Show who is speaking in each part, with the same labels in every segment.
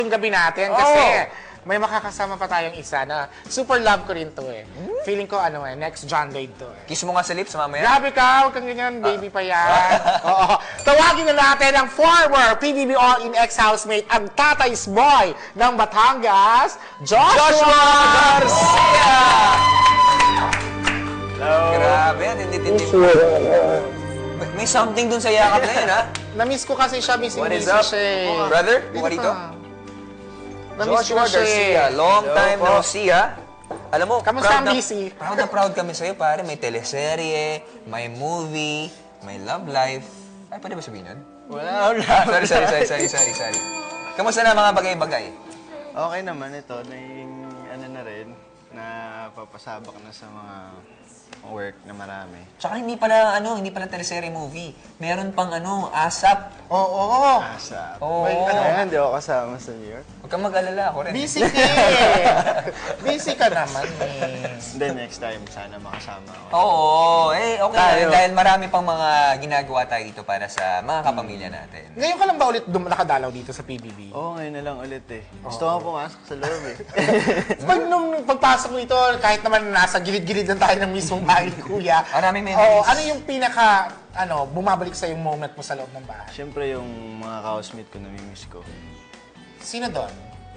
Speaker 1: yung gabi natin kasi may makakasama pa tayong isa na super love ko rin to eh. Feeling ko next John Lloyd to eh.
Speaker 2: Kiss mo nga sa lips mamaya.
Speaker 1: Grabe ka, huwag kang ganyan, baby pa yan. Oo. Tawagin na natin ang former PBB All-In ex-housemate, ang tatay's boy ng Batangas, Joshua
Speaker 2: Garcia!
Speaker 3: Hello.
Speaker 2: Grabe, tindi-tindi. May something dun sa yakap na yun, ha?
Speaker 1: Na-miss ko kasi siya, missing
Speaker 2: What is
Speaker 1: busy
Speaker 2: up?
Speaker 1: siya eh.
Speaker 2: Brother,
Speaker 1: Dito
Speaker 2: what dito?
Speaker 1: ka. Na-miss ko
Speaker 2: Joshua
Speaker 1: siya eh.
Speaker 2: Garcia, long time no see, ha? Alam mo,
Speaker 1: Kamusta ang busy?
Speaker 2: proud na proud kami sa'yo, pare. May teleserye, may movie, may love life. Ay, pwede ba sabihin yun?
Speaker 3: Wala.
Speaker 2: Sorry. Kamusta na mga bagay-bagay?
Speaker 3: Okay naman ito. Na rin, na papasabak na sa mga work na marami.
Speaker 2: Tsaka hindi pala teleserye movie. Meron pang ASAP.
Speaker 1: Oo.
Speaker 3: Asa.
Speaker 2: Oo.
Speaker 3: Ayan, di ako kasama sa New York.
Speaker 2: Huwag kang mag-alala, ako rin.
Speaker 1: Busy ka eh. Busy ka naman eh.
Speaker 3: Then next time, sana makasama ako.
Speaker 2: Oo, okay
Speaker 3: Tayo.
Speaker 2: lang. Dahil marami pang mga ginagawa tayo dito para sa mga kapamilya natin.
Speaker 1: Ngayon ka lang ba ulit nakadalaw dito sa PBB?
Speaker 3: Oo, ngayon na lang ulit eh. Gusto ko pumasok sa loob eh.
Speaker 1: Nung pagpasok mo ito, kahit naman nasa gilid-gilid lang tayo ng mismong bahay ni Kuya.
Speaker 2: Maraming memories.
Speaker 1: Ano yung pinaka, bumabalik sa yung moment mo sa loob ng bahay?
Speaker 3: Siyempre yung mga ka-housemate ko namimiss ko.
Speaker 1: Sino doon?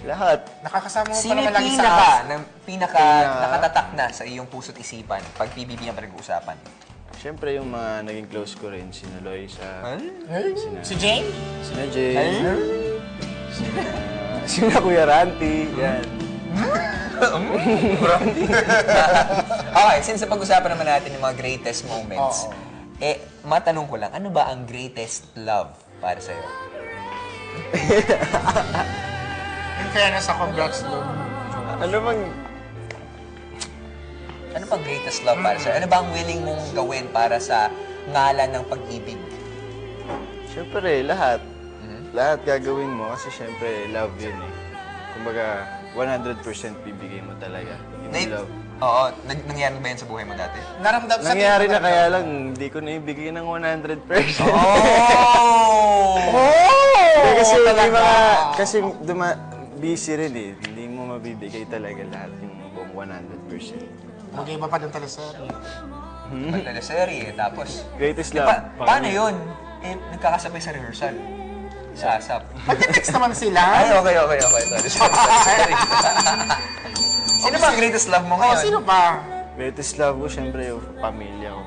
Speaker 3: Lahat.
Speaker 1: Nakakasama mo pa
Speaker 2: Sino
Speaker 1: naman
Speaker 2: yung
Speaker 1: lagi sa
Speaker 2: pinaka nakatatak na sa iyong puso't isipan pag PBB ang pinag-uusapan?
Speaker 3: Siyempre yung mga naging close ko rin, sina Loisa,
Speaker 1: Si Jane?
Speaker 3: sina Jay, sina Kuya Ranty, yan.
Speaker 2: Okay, since pag-usapan naman natin yung mga greatest moments,
Speaker 1: Oo.
Speaker 2: matanong ko lang, ano ba ang greatest love para sa'yo?
Speaker 1: In fairness, congrats doon.
Speaker 3: Ano bang,
Speaker 2: Ano bang greatest love para sa'yo? Ano ba ang willing mong gawin para sa ngalan ng pag-ibig?
Speaker 3: siyempre lahat. Lahat gagawin mo kasi siyempre love yun eh. Kumbaga, 100% bibigay mo talaga yung love.
Speaker 2: Oo, nangyari ba yan sa buhay mo dati?
Speaker 3: Nangyari na kaya lang, hindi ko naibigay ng 100%. Kasi may mga, kasi busy rin eh. Hindi mo mabibigay talaga lahat yung buong 100%.
Speaker 1: Mag-iba pa doon talaga
Speaker 2: Magteleserye, tapos...
Speaker 3: Greatest love.
Speaker 2: Paano yun? Nagkakasabay sa rehearsal. Sa ASAP.
Speaker 1: Magte-text naman sila.
Speaker 2: Ay, okay. Sorry. Sino ba ang greatest love mo ngayon?
Speaker 1: Sino ba?
Speaker 3: Greatest love ko, siyempre yung pamilya ko.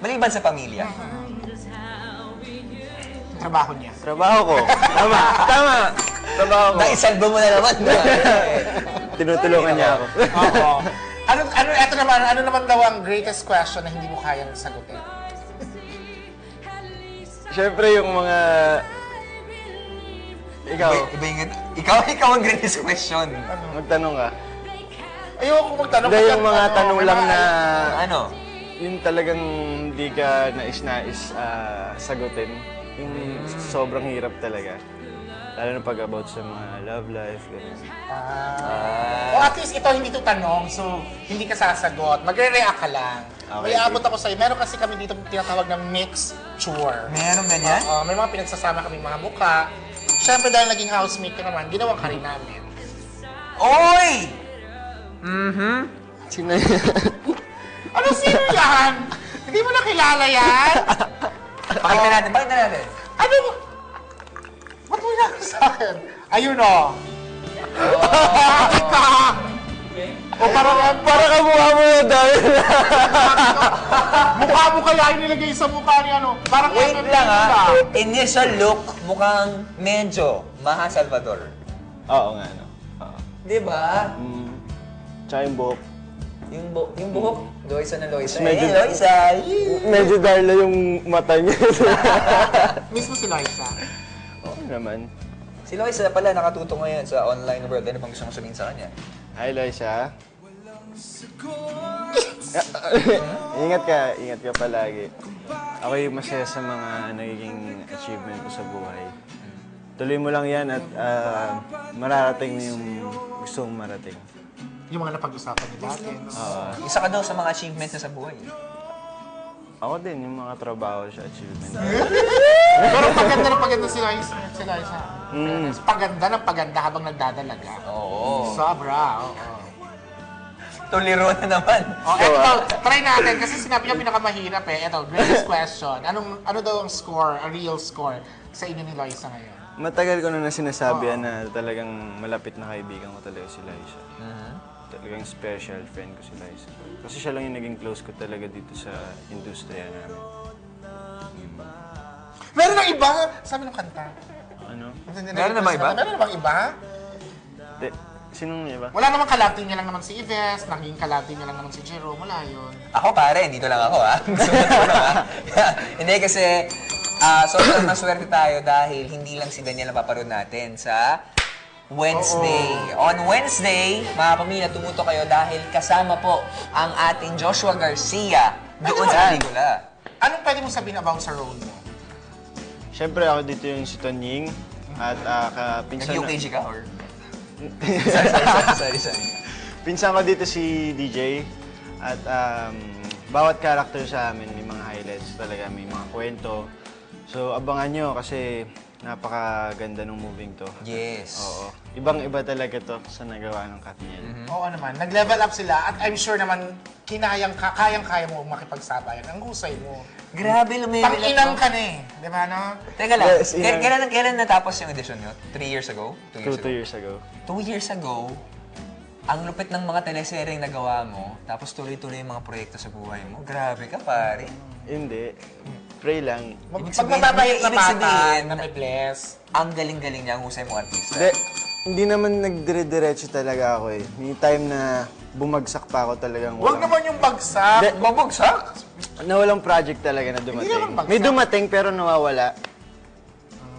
Speaker 2: Maliban sa pamilya.
Speaker 1: Trabaho niya.
Speaker 3: Trabaho ko. Tama. Trabaho ko.
Speaker 2: Naisalbo mo na naman.
Speaker 3: Tinutulungan niya ako.
Speaker 1: Oo. Ano naman daw ang greatest question na hindi mo kayang sagutin?
Speaker 3: Siyempre yung mga... Ikaw,
Speaker 2: Ikaw ang greatest question.
Speaker 3: magtanong ka.
Speaker 1: Ayoko magtanong.
Speaker 3: Hindi, yung mga tanong lang na...
Speaker 2: Ano?
Speaker 3: Yung talagang hindi ka nais-nais sagutin. Yung sobrang hirap talaga. Lalo na pag about sa mga love life, gano'n.
Speaker 1: O at least ito hindi to tanong, so hindi ka sasagot. Magre-react ka lang.
Speaker 3: Okay.
Speaker 1: May abot ako sa'yo. Meron kasi kami dito tinatawag ng mix-tour.
Speaker 2: Meron ganyan?
Speaker 1: May mga pinagsasama kami mga mukha. Siyempre dahil naging housemate ka naman, ginawa ka rin namin.
Speaker 2: Oy!
Speaker 3: Sino yan?
Speaker 1: Ano sino yan? Hindi mo nakilala yan?
Speaker 2: Pakita natin.
Speaker 1: Ano? Ba't mo yan sa akin? Ayun o. Bakit ka? O para
Speaker 3: ka mukha mo yun dahil.
Speaker 1: mukha mo kaya inilagay sa mukha ni ano? Parang
Speaker 2: Wait
Speaker 1: MM
Speaker 2: lang
Speaker 1: ka.
Speaker 2: Initial look, mukhang medyo Maha Salvador.
Speaker 3: Oo nga, no? Oo.
Speaker 2: Di ba?
Speaker 3: Tsaka yung buhok.
Speaker 2: Yung buhok, Loisa na Loisa.
Speaker 3: Medyo-
Speaker 2: Loisa!
Speaker 3: Medyo darla yung mata niya.
Speaker 1: Mismo si Liza.
Speaker 3: Oo naman.
Speaker 2: Si Loisa pala nakatuto ngayon sa online world. Ano bang gusto mong sabihin sa kanya?
Speaker 3: Hi, Loisa. Ingat ka palagi. Ako'y masaya sa mga nagiging achievement ko sa buhay. Tuloy mo lang yan at mararating mo yung gusto mong marating.
Speaker 1: Yung mga napag-usapan niyo dati.
Speaker 2: Isa ka daw sa mga achievements na sa buhay.
Speaker 3: Ako din, yung mga trabaho sa achievement.
Speaker 1: Pero paganda na paganda si Liza. Paganda ng paganda habang nagdadalaga.
Speaker 2: Oo.
Speaker 1: Sobra, oo.
Speaker 2: Tuliro na naman.
Speaker 1: Oh, eto, try natin kasi sinabi niya pinakamahirap eh. Eto, greatest question. Ano daw ang score, a real score sa inyo ni Loisa ngayon?
Speaker 3: Matagal ko na sinasabi na talagang malapit na kaibigan ko talaga si Liza. Talagang special friend ko si Liza. Kasi siya lang yung naging close ko talaga dito sa industriya namin.
Speaker 1: Meron ng iba? Sabi ng kanta.
Speaker 3: Ano?
Speaker 2: Meron na ba iba?
Speaker 1: Meron na bang iba?
Speaker 3: De, sinong iba?
Speaker 1: Wala namang kalabti niya lang naman si Yves, naging kalabti niya lang naman si Jerome, wala yun.
Speaker 2: Ako pare, dito lang ako Sumunod ko lang Hindi kasi, sobrang maswerte tayo dahil hindi lang si Daniel ang paparoon natin sa Wednesday. On Wednesday, mga pamilya, tumuto kayo dahil kasama po ang ating Joshua Garcia doon sa pelikula.
Speaker 1: Anong pwede mong sabihin about sa role mo?
Speaker 3: Siyempre ako dito yung si Tonying at kapinsan
Speaker 2: Nag-UKG ka or? Sorry.
Speaker 3: pinsan ko dito si DJ at bawat character sa amin may mga highlights talaga, may mga kwento. So abangan nyo kasi napakaganda ng moving to.
Speaker 2: Yes.
Speaker 3: Oo. Ibang-iba talaga to sa nagawa ng Katniel.
Speaker 1: Oo naman, nag-level up sila at I'm sure naman kayang-kaya mo makipagsabayan. Ang husay mo.
Speaker 2: Grabe, lumilit.
Speaker 1: Pang-inang ka na eh. Di ba, no?
Speaker 2: Teka lang,
Speaker 3: Yes, inang.
Speaker 2: kailan natapos yung audition nyo? 3 years ago? 2 years
Speaker 3: 2
Speaker 2: ago?
Speaker 3: years ago.
Speaker 2: 2 years ago, ang lupit ng mga teleseryeng nagawa mo, tapos tuloy-tuloy yung mga proyekto sa buhay mo. Grabe ka, pare.
Speaker 3: Hindi. Pray lang.
Speaker 2: Ibig
Speaker 1: Pag
Speaker 2: sabihin-
Speaker 1: mababait na
Speaker 2: ibig
Speaker 1: bata
Speaker 2: sabihin,
Speaker 1: na may bless.
Speaker 2: Ang galing-galing niya, ang husay mong artista.
Speaker 3: Hindi naman nagdire-diretso talaga ako eh. May time na bumagsak pa ako talagang
Speaker 1: Huwag naman yung bagsak.
Speaker 3: Hindi.
Speaker 2: Babagsak?
Speaker 3: Nawalang project talaga na dumating.
Speaker 1: naman bagsak.
Speaker 3: May dumating pero nawawala.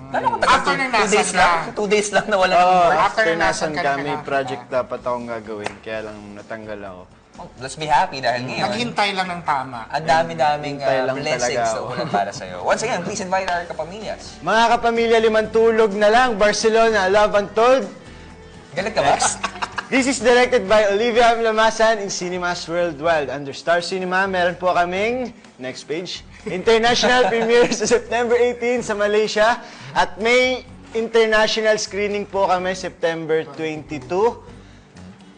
Speaker 1: After ng
Speaker 2: 2
Speaker 1: nasan
Speaker 2: days
Speaker 1: ka.
Speaker 2: lang? 2 days lang na wala ng
Speaker 3: Oo,
Speaker 2: work?
Speaker 1: After
Speaker 3: after
Speaker 1: nasan
Speaker 3: nasan
Speaker 1: ka
Speaker 3: ka,
Speaker 1: na
Speaker 3: may
Speaker 1: kailangan
Speaker 3: project dapat akong gagawin. Kaya lang natanggal ako.
Speaker 2: Oh, let's be happy dahil ngayon,
Speaker 1: Naghintay lang ng tama.
Speaker 2: ang dami-daming
Speaker 3: Hintay lang
Speaker 2: blessings
Speaker 3: talaga
Speaker 2: na
Speaker 3: ako.
Speaker 2: ulan para sa'yo. Once again, please invite our kapamilyas.
Speaker 3: Mga kapamilya, limang tulog na lang. Barcelona, Love Untold.
Speaker 2: Galit ka ba?
Speaker 3: This is directed by Olivia Lamasan in Cinemas Worldwide. Under Star Cinema, meron po kaming, next page, international premiere sa September 18 sa Malaysia. At may international screening po kami September 22.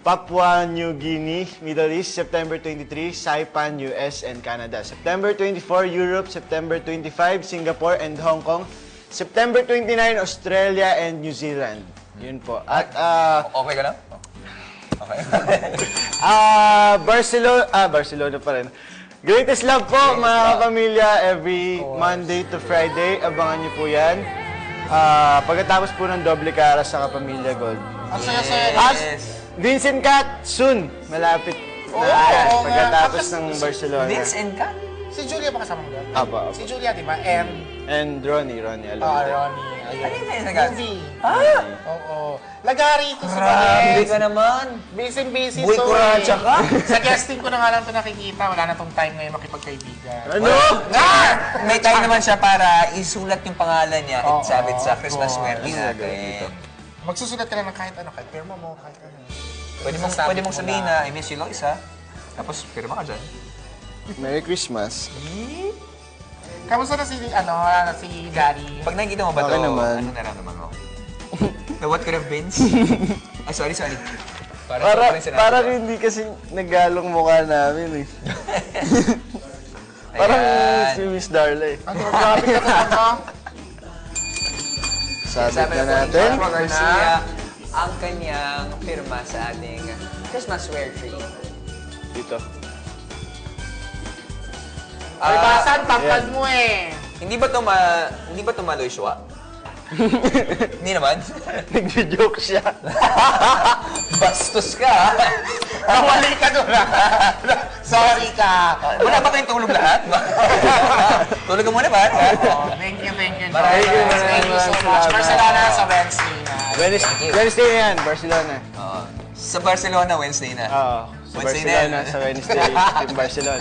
Speaker 3: Papua New Guinea, Middle East, September 23, Saipan, US, and Canada. September 24, Europe, September 25, Singapore and Hong Kong. September 29, Australia and New Zealand. Yun po. At
Speaker 2: Okay ka na? Okay.
Speaker 3: Barcelona pa rin. Greatest Love po, mga kapamilya, every Monday to Friday. Abangan niyo po yan. Pagkatapos po ng Doble Cara sa Kapamilya Gold.
Speaker 1: Ang saya-saya.
Speaker 3: At Vincent Cat, soon, malapit na yan.
Speaker 1: oo nga.
Speaker 3: Pagkatapos
Speaker 1: Tapos
Speaker 3: ng Barcelona.
Speaker 2: Vince and Kat?
Speaker 1: Si Julia ba kasama mo doon?
Speaker 3: Apo.
Speaker 1: Si Julia, di ba? And
Speaker 3: And Ronnie, alam mo.
Speaker 1: Ronnie. Ayun.
Speaker 2: Ano yung Vince and Kat?
Speaker 1: Movie.
Speaker 2: Ah!
Speaker 1: Oo. Lagari ito si
Speaker 2: Grabe
Speaker 1: Banes.
Speaker 2: ka naman!
Speaker 1: Busy-busy
Speaker 2: Boy
Speaker 1: to
Speaker 2: Kuracha ka?
Speaker 1: Sa guesting ko na nga lang ito nakikita. Wala na tong time ngayon makipagkaibigan.
Speaker 3: Ano?
Speaker 2: May time naman siya para isulat yung pangalan niya at
Speaker 1: Oo,
Speaker 2: sabit sa Christmas
Speaker 1: of
Speaker 2: swerte
Speaker 1: course.
Speaker 2: natin.
Speaker 1: Magsusulat ka lang ng kahit ano, kahit pirma mo, kahit ano.
Speaker 2: Pwede mong sabihin na, I miss you, Loisa. Tapos, pirma ka dyan.
Speaker 3: Merry Christmas.
Speaker 1: Kamusta na si Daddy?
Speaker 2: Pag nakikita mo ba
Speaker 3: Okay
Speaker 2: ito,
Speaker 3: naman.
Speaker 2: ano nararamdaman mo? Na what could have been? Ay, sorry.
Speaker 3: Para hindi kasi naggalong mukha namin eh. Parang si Miss Darla eh.
Speaker 1: Ano, grabe ka talaga.
Speaker 3: Sabit na natin.
Speaker 2: Joshua Garcia, ang kanyang pirma sa ating Christmas swear tree.
Speaker 3: Dito.
Speaker 1: Ay, basan, tapad mo eh.
Speaker 2: Hindi ba ito Maloyshua? Hindi naman.
Speaker 3: Nag-joke siya.
Speaker 2: Bastos ka, ha?
Speaker 1: Nawali ka doon ah. Sorry ka.
Speaker 2: Wala ba kayong tulog lahat? Tulog ka muna ba?
Speaker 1: Oh, thank you.
Speaker 2: Maraming
Speaker 1: Thank you so much.
Speaker 3: salamat.
Speaker 1: Barcelona sa Wednesday na.
Speaker 3: Wednesday na yan, Barcelona.
Speaker 2: Sa Barcelona, Wednesday na.
Speaker 3: Oo. Sa
Speaker 2: Wednesday na yan.
Speaker 3: Barcelona, sa Wednesday, yung Barcelona.